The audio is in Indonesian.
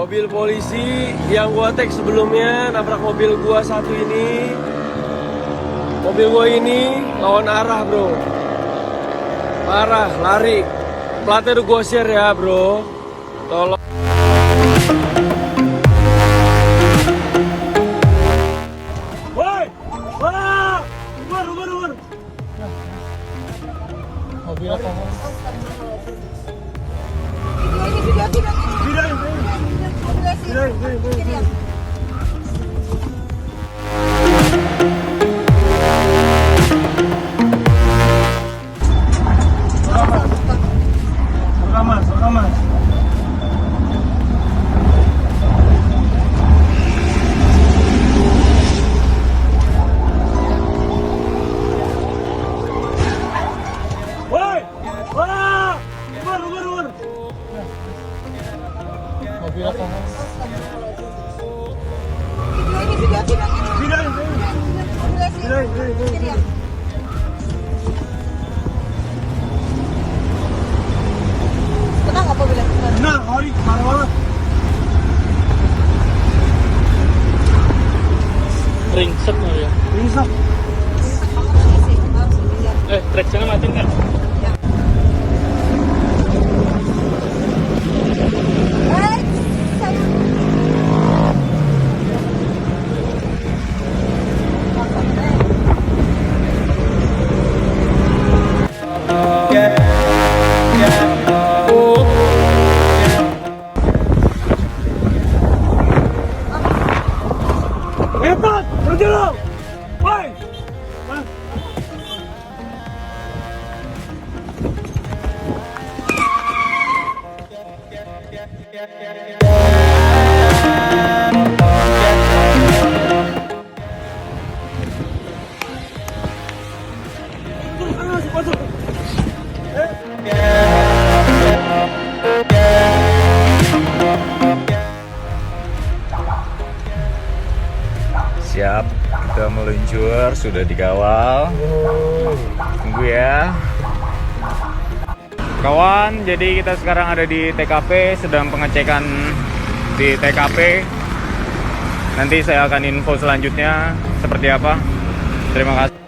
Mobil polisi yang gua tag sebelumnya nabrak mobil gua satu ini. Mobil gua ini lawan arah, bro. Parah, lari. Platnya udah gua share ya, bro. Tolong. Woi! Wah! Umur. Mobil apa? Video. Rekaman. Woi! Wah! Umur. Mobil apa? Video. Tenang apa bilang? Nah, hari parah banget. Ringsek nggak ya? Ringsek. Traction mati nggak? Hebat, berjalan. Woi. Masuk. Siap, kita meluncur, sudah dikawal. Tunggu ya. Kawan, jadi kita sekarang ada di TKP, sedang pengecekan di TKP. Nanti saya akan info selanjutnya seperti apa. Terima kasih.